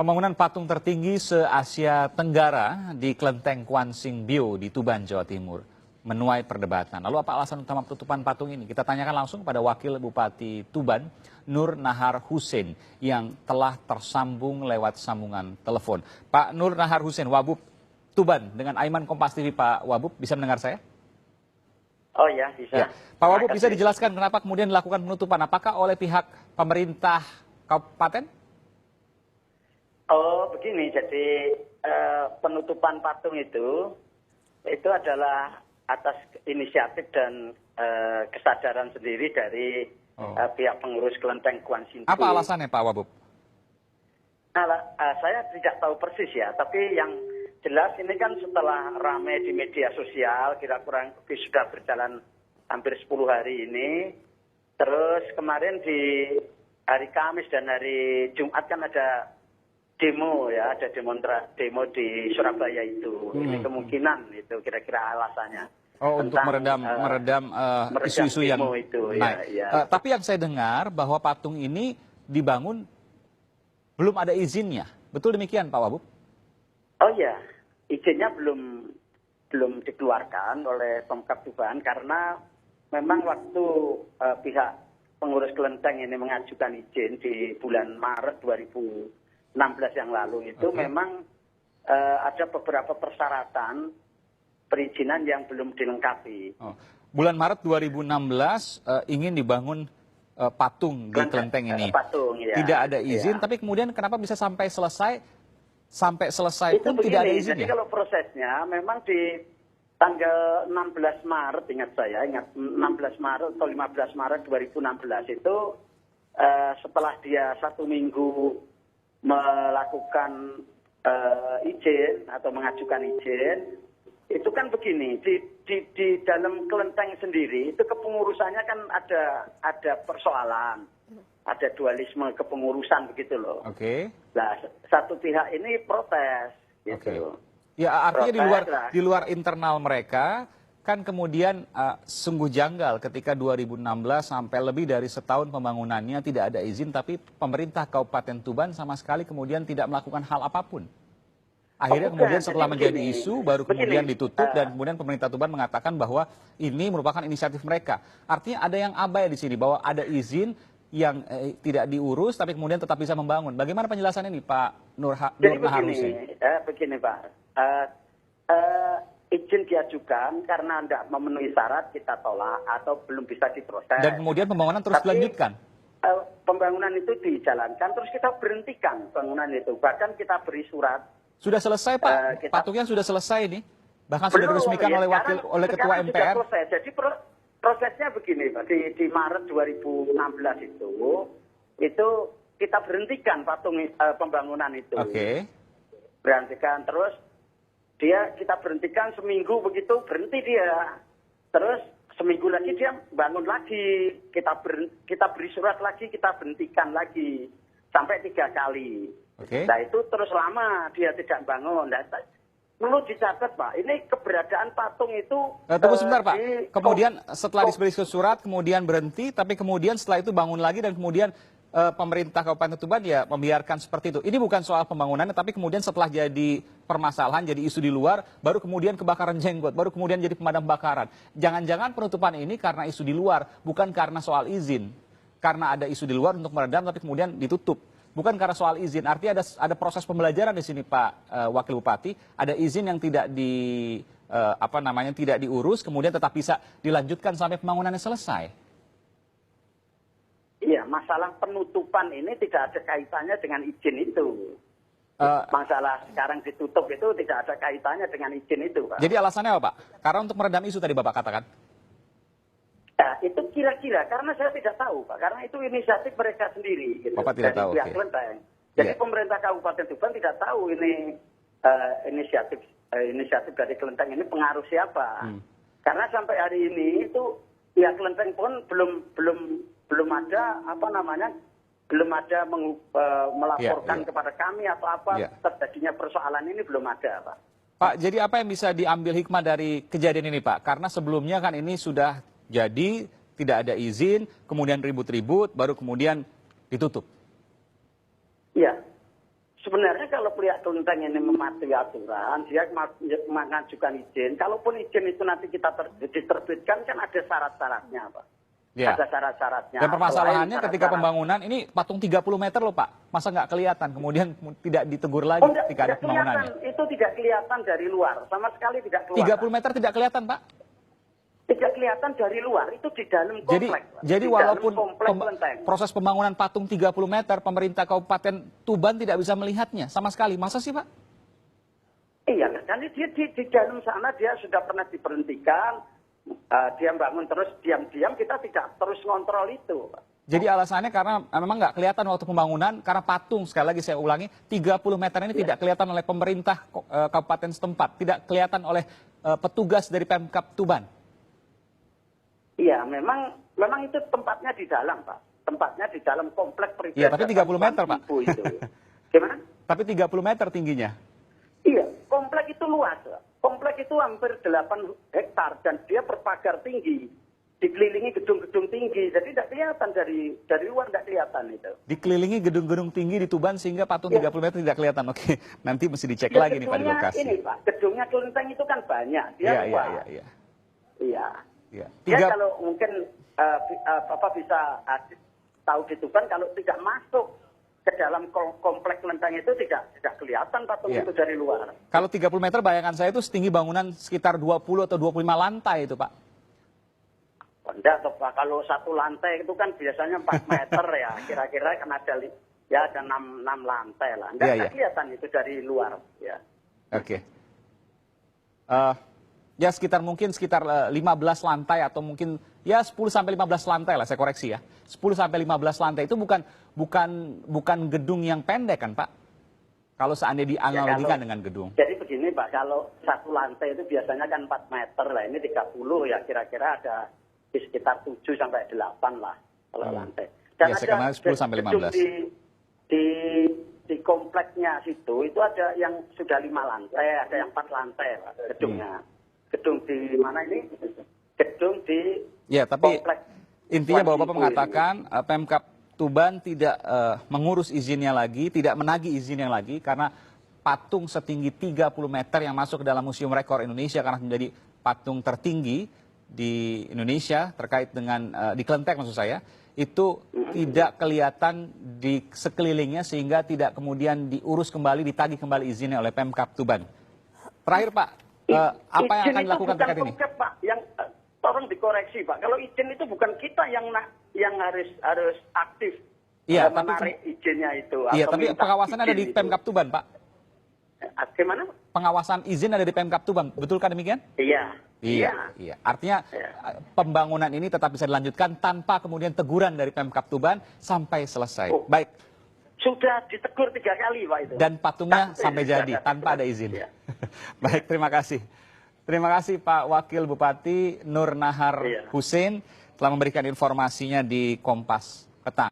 Pembangunan patung tertinggi se-Asia Tenggara di Kelenteng Kwan Sing Bio di Tuban, Jawa Timur menuai perdebatan. Lalu apa alasan utama penutupan patung ini? Kita tanyakan langsung pada Wakil Bupati Tuban, Nur Nahar Hussein, yang telah tersambung lewat sambungan telepon. Pak Nur Nahar Hussein, Wabub Tuban, dengan Aiman Kompas TV. Pak Wabub, bisa mendengar saya? Oh ya, bisa. Ya. Pak Wabub, bisa dijelaskan kenapa kemudian dilakukan penutupan? Apakah oleh pihak pemerintah kabupaten? Oh, begini, jadi penutupan patung itu adalah atas inisiatif dan kesadaran sendiri dari pihak pengurus Kelenteng Kwan Sing Bio. Apa alasannya, Pak Wabub? Nah, saya tidak tahu persis ya, tapi yang jelas ini kan setelah ramai di media sosial, kira-kira sudah berjalan hampir 10 hari ini. Terus kemarin di hari Kamis dan hari Jumat kan ada demo ya, ada demo di Surabaya itu. Ini kemungkinan itu kira-kira alasannya. Oh, untuk meredam isu-isu yang itu, naik. ya. Tapi yang saya dengar bahwa patung ini dibangun belum ada izinnya. Betul demikian, Pak Wabub? Oh ya, izinnya belum dikeluarkan oleh Pemkab Tuban karena memang waktu pihak pengurus kelenteng ini mengajukan izin di bulan Maret 2016 yang lalu itu memang ada beberapa persyaratan perizinan yang belum dilengkapi. Bulan Maret 2016 ingin dibangun patung di kelenteng ini. Patung, ya. Tidak ada izin, tapi kemudian kenapa bisa sampai selesai pun begini, tidak ada izin? Jadi kalau prosesnya memang di tanggal 16 Maret, ingat 16 Maret atau 15 Maret 2016 itu setelah dia 1 minggu melakukan izin atau mengajukan izin, itu kan begini, di dalam kelenteng sendiri itu kepengurusannya kan ada persoalan, ada dualisme kepengurusan begitu loh. Oke. Nah, satu pihak ini protes gitu. Ya, artinya di luar internal mereka kan kemudian sungguh janggal ketika 2016 sampai lebih dari setahun pembangunannya tidak ada izin, tapi pemerintah Kabupaten Tuban sama sekali kemudian tidak melakukan hal apapun. Akhirnya kemudian setelah menjadi isu baru kemudian ditutup dan kemudian pemerintah Tuban mengatakan bahwa ini merupakan inisiatif mereka. Artinya ada yang abai di sini bahwa ada izin yang tidak diurus tapi kemudian tetap bisa membangun. Bagaimana penjelasan ini, Pak Nur Nahar Hussein? Begini, Pak. Izin diajukan karena tidak memenuhi syarat kita tolak atau belum bisa diproses. Dan kemudian pembangunan terus dilanjutkan. Pembangunan itu dijalankan terus kita berhentikan bangunan itu. Bahkan kita beri surat. Sudah selesai, Pak. Patungnya sudah selesai nih. Bahkan sudah diresmikan oleh Ketua MPR. Proses. Jadi prosesnya begini, Pak. Di Maret 2016 itu kita berhentikan patung pembangunan itu. Oke. Berhentikan terus kita berhentikan seminggu begitu berhenti dia. Terus seminggu lagi dia bangun lagi. Kita beri surat lagi, kita berhentikan lagi sampai 3 kali. Nah itu terus lama dia tidak bangun. Nah, perlu dicatat, Pak, ini keberadaan patung itu... Tunggu sebentar, Pak. Kemudian setelah diberi surat, kemudian berhenti, tapi kemudian setelah itu bangun lagi dan kemudian pemerintah Kabupaten Tuban ya membiarkan seperti itu. Ini bukan soal pembangunannya, tapi kemudian setelah jadi permasalahan, jadi isu di luar, baru kemudian kebakaran jenggot, baru kemudian jadi pemadam kebakaran. Jangan-jangan penutupan ini karena isu di luar, bukan karena soal izin. Karena ada isu di luar untuk meredam, tapi kemudian ditutup. Bukan karena soal izin, artinya ada proses pembelajaran di sini, Pak Wakil Bupati. Ada izin yang tidak tidak diurus, kemudian tetap bisa dilanjutkan sampai pembangunannya selesai. Iya, masalah penutupan ini tidak ada kaitannya dengan izin itu. Masalah sekarang ditutup itu tidak ada kaitannya dengan izin itu, Pak. Jadi alasannya apa, Pak? Karena untuk meredam isu tadi Bapak katakan. Ya, itu kira-kira karena saya tidak tahu, Pak, karena itu inisiatif mereka sendiri gitu. Bapak tidak tahu. Jadi pemerintah Kabupaten Tuban tidak tahu ini inisiatif dari kelenteng ini pengaruh siapa. Karena sampai hari ini itu pihak kelenteng pun belum ada melaporkan kepada kami atau terjadinya persoalan ini belum ada, Pak. Pak, jadi apa yang bisa diambil hikmah dari kejadian ini, Pak? Karena sebelumnya kan ini sudah jadi tidak ada izin, kemudian ribut-ribut, baru kemudian ditutup. Iya. sebenarnya kalau pihak kelenteng ini mematuhi aturan, dia mengajukan izin. Kalaupun izin itu nanti kita diterbitkan, kan ada syarat-syaratnya, Pak. Ya. Ada syarat-syaratnya. Dan permasalahannya Selain ketika syarat-syarat. pembangunan ini patung 30 meter loh Pak. Masa nggak kelihatan, kemudian tidak ditegur lagi Oh, ketika ada pembangunannya. Itu tidak kelihatan dari luar, sama sekali tidak keluar. 30 meter tidak kelihatan Pak? Tidak kelihatan dari luar, itu di dalam komplek. Jadi Di walaupun dalam komplek kelenteng. proses pembangunan patung 30 meter, pemerintah Kabupaten Tuban tidak bisa melihatnya sama sekali. Masa sih Pak? Iya, karena dia di dalam sana dia sudah pernah diberhentikan, dia bangun terus diam-diam, kita tidak terus ngontrol itu, Pak. Jadi alasannya karena memang nggak kelihatan waktu pembangunan, karena patung, sekali lagi saya ulangi, 30 meter ini tidak kelihatan oleh pemerintah kabupaten setempat, tidak kelihatan oleh petugas dari Pemkab Tuban. Iya, memang itu tempatnya di dalam, Pak. Tempatnya di dalam komplek peribadatan. Iya, tapi 30 meter, Pak. Ibu itu. Gimana? Tapi 30 meter tingginya. Iya, komplek itu luas, Pak. Komplek itu hampir 8 hektar dan dia berpagar tinggi. Dikelilingi gedung-gedung tinggi, jadi tidak kelihatan dari luar, tidak kelihatan itu. Dikelilingi gedung-gedung tinggi di Tuban sehingga patung 30 meter tidak kelihatan. Oke, nanti mesti dicek Ya, lagi nih Pak di lokasi. Ini Pak, gedungnya kelenteng itu kan banyak, dia Iya, luas. iya. Iya. Iya. Dia kalau mungkin Bapak bisa tahu di Tuban, kalau tidak masuk ke dalam komplek kelenteng itu tidak kelihatan patung Iya. itu dari luar. Kalau 30 meter bayangan saya itu setinggi bangunan sekitar 20 atau 25 lantai itu Pak. Enggak, Pak. Kalau satu lantai itu kan biasanya 4 meter ya, kira-kira kan ada 6 lantai lah. Enggak Iya. kelihatan itu dari luar. Ya. Oke. Ya sekitar 15 lantai atau mungkin ya 10 sampai 15 lantai lah, saya koreksi ya. 10 sampai 15 lantai itu bukan gedung yang pendek kan Pak? Kalau seandainya dianalogikan dengan gedung. Jadi begini Pak, kalau satu lantai itu biasanya kan 4 meter lah, ini 30 ya, kira-kira ada di sekitar 7 sampai 8 lah kalau lantai. Dan ya, saya kenal 10 sampai 15. Di kompleknya situ itu ada yang sudah 5 lantai, ada yang 4 lantai Pak, gedungnya. Gedung di mana ini? Gedung di ya, tapi komplek intinya bahwa Bapak Ibu mengatakan Pemkab Tuban tidak mengurus izinnya lagi, tidak menagih izinnya lagi karena patung setinggi 30 meter yang masuk ke dalam Museum Rekor Indonesia karena menjadi patung tertinggi di Indonesia terkait dengan di kelenteng maksud saya, itu tidak kelihatan di sekelilingnya sehingga tidak kemudian diurus kembali, ditagih kembali izinnya oleh Pemkab Tuban. Terakhir Pak, apa yang akan dilakukan terkait ini? Pemkab, Pak, yang tolong dikoreksi Pak. Kalau izin itu bukan kita yang harus aktif menarik izinnya itu. Iya, tapi pengawasan ada di Pemkab Tuban Pak. Gimana? Pengawasan izin ada di Pemkab Tuban, betulkah demikian? Iya. Iya. Artinya pembangunan ini tetap bisa dilanjutkan tanpa kemudian teguran dari Pemkab Tuban sampai selesai. Baik. Sudah ditegur 3 kali Pak itu. Dan patungnya sampai jadi tanpa ada izin. Iya. Baik, terima kasih. Terima kasih Pak Wakil Bupati Nur Nahar Hussein telah memberikan informasinya di Kompas Petang.